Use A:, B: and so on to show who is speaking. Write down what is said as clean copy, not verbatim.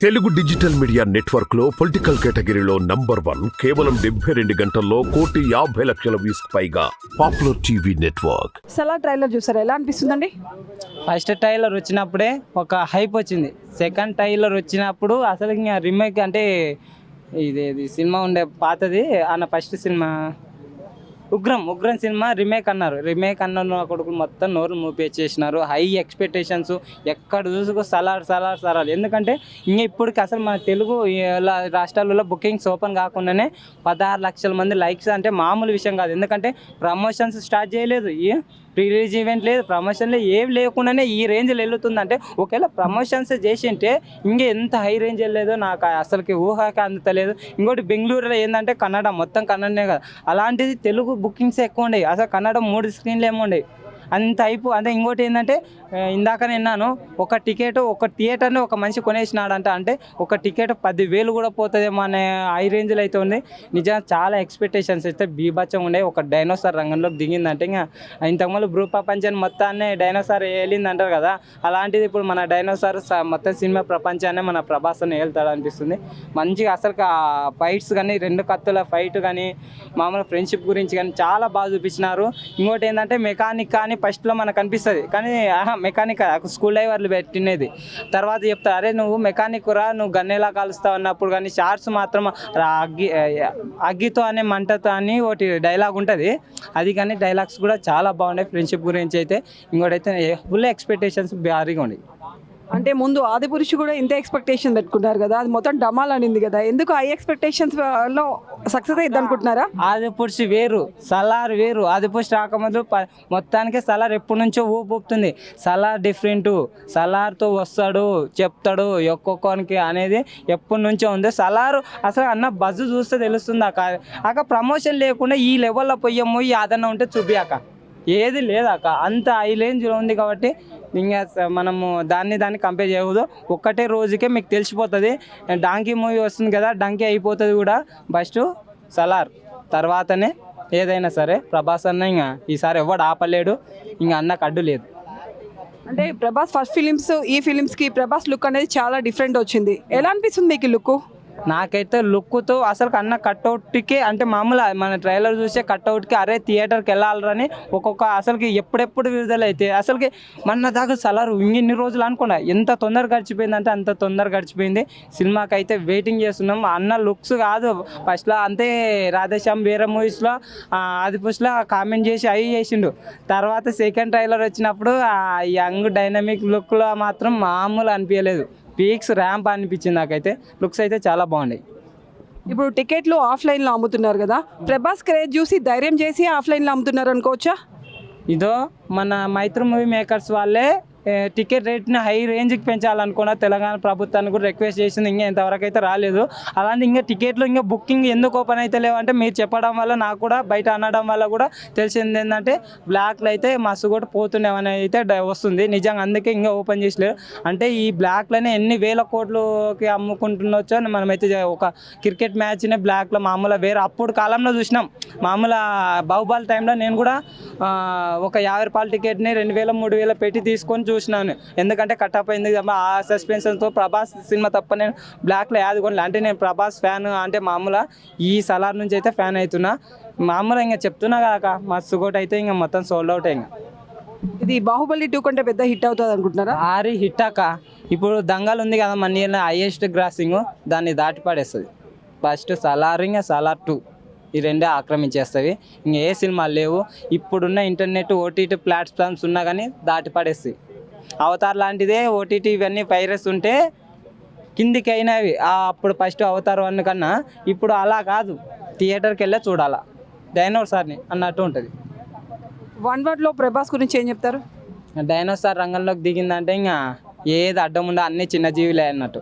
A: Telugu digital media network లో political కేటగిరీలో #1 కేవలం 72 గంటల్లో 1,50,00,000 వ్యూస్ పైగా popular TV network.
B: Salaar trailer చూసారా, ఎలా అనిపిస్తుందండి?
C: ఫస్ట్ ట్రైలర్ వచ్చినప్పుడే ఒక హైప్ వచ్చింది. సెకండ్ ట్రైలర్ వచ్చినప్పుడు అసలు ఇంకా రీమేక్ అంటే ఇది సినిమా ఉండే పాతది అన్న first cinema Ugram cinema remake అన్నారు కొడుకులు మొత్తం నోరు మూపేసేసినారు. హై ఎక్స్పెక్టేషన్స్ ఎక్కడ చూసుకో సలార్ ఎందుకంటే ఇంకా ఇప్పటికి అసలు మన తెలుగు రాష్ట్రాలలో బుకింగ్స్ ఓపెన్ కాకుండానే 16 లక్షల మంది లైక్స్ అంటే మామూలు విషయం కాదు. ఎందుకంటే ప్రమోషన్స్ స్టార్ట్ చేయలేదు, ప్రీ రిలీజ్ ఈవెంట్ లేదు, ప్రమోషన్లు ఏం లేకుండానే ఈ రేంజ్లో వెళ్తుందంటే ఒకవేళ ప్రమోషన్స్ చేసింటే ఇంకా ఎంత హై రేంజ్ వెళ్ళలేదో నాకు అసలుకి ఊహకి అందుతలేదు. ఇంకోటి బెంగళూరులో ఏంటంటే కన్నడ మొత్తం కన్నడనే కదా, అలాంటిది తెలుగు బుకింగ్స్ ఎక్కువ ఉండేవి. అసలు కన్నడ 3 స్క్రీన్లు ఏమో ఉండేవి అంత అయిపో. అంటే ఇంకోటి ఏంటంటే ఇందాక విన్నాను, ఒక టికెట్ ఒక థియేటర్ని ఒక మనిషి కొనేసినాడంట. అంటే ఒక టికెట్ 10,000 కూడా పోతుందేమో అనే హై రేంజ్లో అయితే ఉంది. నిజంగా చాలా ఎక్స్పెక్టేషన్స్ అయితే బీభత్సం ఉండే. ఒక డైనోసార్ రంగంలోకి దిగిందంటే ఇంకా ఇంతకుముందు భూ ప్రపంచాన్ని మొత్తాన్ని డైనోసార్ ఏలింది అంటారు కదా, అలాంటిది ఇప్పుడు మన డైనోసార్ మొత్తం సినిమా ప్రపంచాన్ని మన ప్రభాస్ అని వెళ్తాడు అనిపిస్తుంది. మంచిగా అసలు ఫైట్స్ కానీ, 2 కత్తుల ఫైట్ కానీ, మామూలు ఫ్రెండ్షిప్ గురించి కానీ చాలా బాగా చూపించినారు. ఇంకోటి ఏంటంటే మెకానిక్ కానీ ఫస్ట్లో మనకు అనిపిస్తుంది, కానీ మెకానిక్ స్కూల్ డ్రైవర్లు పెట్టినది తర్వాత చెప్తారు, అరే నువ్వు మెకానిక్ రా, నువ్వు గన్నెలా కాలుస్తావు అన్నప్పుడు. కానీ షార్ట్స్ మాత్రం అగ్గితో అనే మంటతో అని ఒకటి డైలాగ్ ఉంటుంది, అది కానీ డైలాగ్స్ కూడా చాలా బాగున్నాయి ఫ్రెండ్షిప్ గురించి అయితే. ఇంకోటి అయితే ఫుల్ ఎక్స్పెక్టేషన్స్ భారీగా ఉన్నాయి.
B: అంటే ముందు ఆదిపురుషు కూడా ఇంత ఎక్స్పెక్టేషన్ పెట్టుకున్నారు కదా, అది మొత్తం డమాల్ అనింది కదా, ఎందుకు హై ఎక్స్పెక్టేషన్స్ లో సక్సెస్ అయ్యింది అనుకుంటున్నారా?
C: ఆదిపురుషు వేరు, సలార్ వేరు. ఆదిపురుషు రాకముందు మొత్తానికి సలార్ ఎప్పటి నుంచో ఊపుతుంది. సలార్ డిఫరెంట్, సలార్తో వస్తాడు చెప్తాడు ఒక్కొక్కరికి అనేది ఎప్పటి నుంచో ఉంది. సలార్ అసలు అన్న బజ్జు చూస్తే తెలుస్తుంది అక్క ప్రమోషన్ లేకుండా ఈ లెవెల్లో పోయాము, ఈ ఆదరణ ఉంటే చూపియాక ఏది లేదాక అంత హై రేంజ్లో ఉంది. కాబట్టి ఇంకా మనము దాన్ని కంపేర్ చేయకూడదు. ఒక్కటే రోజుకే మీకు తెలిసిపోతుంది. డాంకీ మూవీ వస్తుంది కదా, డంకీ అయిపోతుంది కూడా. ఫస్ట్ సలార్ తర్వాతనే ఏదైనా సరే. ప్రభాస్ అన్న ఇంకా ఈసారి ఎవడు ఆపలేడు, ఇంకా అన్నకు అడ్డు లేదు.
B: అంటే ప్రభాస్ ఫస్ట్ ఫిలిమ్స్ ఈ ఫిలిమ్స్కి ప్రభాస్ లుక్ అనేది చాలా డిఫరెంట్ వచ్చింది. ఎలా అనిపిస్తుంది మీకు లుక్?
C: నాకైతే లుక్తో అసలు అన్న కట్అవుట్కి అంటే మామూలు మన ట్రైలర్ చూసే కట్అవుట్కి అరే థియేటర్కి వెళ్ళాలని ఒక్కొక్క అసలుకి ఎప్పుడెప్పుడు విడుదల అయితే అసలుకి మన దాకా సలారు ఇన్ని రోజులు అనుకున్నా. ఎంత తొందరగా గడిచిపోయింది అంటే అంత తొందరగా గడిచిపోయింది. సినిమాకి అయితే వెయిటింగ్ చేస్తున్నాం. అన్న లుక్స్ కాదు ఫస్ట్లో అంతే, రాధేశ్యామ్ వేరే మూవీస్లో ఆదిపురుషులో కామెంట్ చేసి అవి చేసిండు. తర్వాత సెకండ్ ట్రైలర్ వచ్చినప్పుడు ఆ యంగ్ డైనమిక్ లుక్లో మాత్రం మామూలు అనిపించలేదు, పీక్స్ ర్యాంప్ అనిపించింది నాకైతే. లుక్స్ అయితే చాలా బాగున్నాయి.
B: ఇప్పుడు టికెట్లు ఆఫ్లైన్లో అమ్ముతున్నారు కదా, ప్రభాస్ క్రేజ్ చూసి ధైర్యం చేసి ఆఫ్లైన్లో అమ్ముతున్నారు అనుకోవచ్చా?
C: ఇదో మన మైత్రి మూవీ మేకర్స్ వాళ్ళే టికెట్ రేట్ని హై రేంజ్కి పెంచాలనుకున్న తెలంగాణ ప్రభుత్వాన్ని కూడా రిక్వెస్ట్ చేసింది. ఇంకా ఇంతవరకు అయితే రాలేదు. అలాంటి ఇంకా టికెట్లు ఇంకా బుకింగ్ ఎందుకు ఓపెన్ అయితే లేవంటే మీరు చెప్పడం వల్ల, నాకు కూడా బయట అనడం వల్ల కూడా తెలిసింది ఏంటంటే బ్లాక్లో అయితే మస్తు కూడా పోతున్నామని అయితే వస్తుంది. నిజంగా అందుకే ఇంకా ఓపెన్ చేసలేరు. అంటే ఈ బ్లాక్లోనే ఎన్ని వేల కోట్లకి అమ్ముకుంటుండొచ్చో అని మనమైతే ఒక క్రికెట్ మ్యాచ్నే బ్లాక్లో మామూలుగా వేరే అప్పుడు కాలంలో చూసినాం. మామూలు బాహుబలి టైంలో నేను కూడా ఒక 50 రూపాయల టికెట్ని 2,000 3,000 పెట్టి తీసుకొని చూసినాను. ఎందుకంటే కట్టప్ అయింది ఆ సస్పెన్షన్తో. ప్రభాస్ సినిమా తప్ప నేను బ్లాక్లో యాది కొనలే. అంటే నేను ప్రభాస్ ఫ్యాన్ అంటే మామూలుగా ఈ సలార్ నుంచి అయితే ఫ్యాన్ అవుతున్నా. మామూలుగా ఇంకా చెప్తున్నా కాక మస్తు కూడా అయితే ఇంకా మొత్తం సోల్డ్ అవుట్. ఇంకా
B: ఇది బాహుబలి 2 కంటే పెద్ద హిట్ అవుతుంది అనుకుంటున్నారా?
C: ఆరి హిట్ అక్క. ఇప్పుడు దంగల్ ఉంది కదా మన ఇయర్లో హైయెస్ట్ గ్రాసింగ్, దాన్ని దాటి పడేస్తుంది. ఫస్ట్ సలార్ ఇంకా సలార్ 2 ఈ రెండే ఆక్రమించేస్తాయి. ఇంకా ఏ సినిమాలు లేవు. ఇప్పుడున్న ఇంటర్నెట్ ఓటీటీ ప్లాట్ఫామ్స్ ఉన్నా కానీ దాటి పడేస్తాయి. అవతార్ లాంటిదే ఓటీటీ ఇవన్నీ పైరస్ ఉంటే కిందికి అయినవి. అప్పుడు ఫస్ట్ అవతార్ 1 కన్నా ఇప్పుడు అలా కాదు, థియేటర్కి వెళ్ళే చూడాలా డైనోసార్ని అన్నట్టు ఉంటుంది.
B: వన్ వర్డ్లో ప్రభాస్ గురించి ఏం చెప్తారు?
C: డైనోసార్ రంగంలోకి దిగిందంటే ఇంకా ఏది అడ్డం ఉండే అన్ని చిన్న జీవులే అన్నట్టు.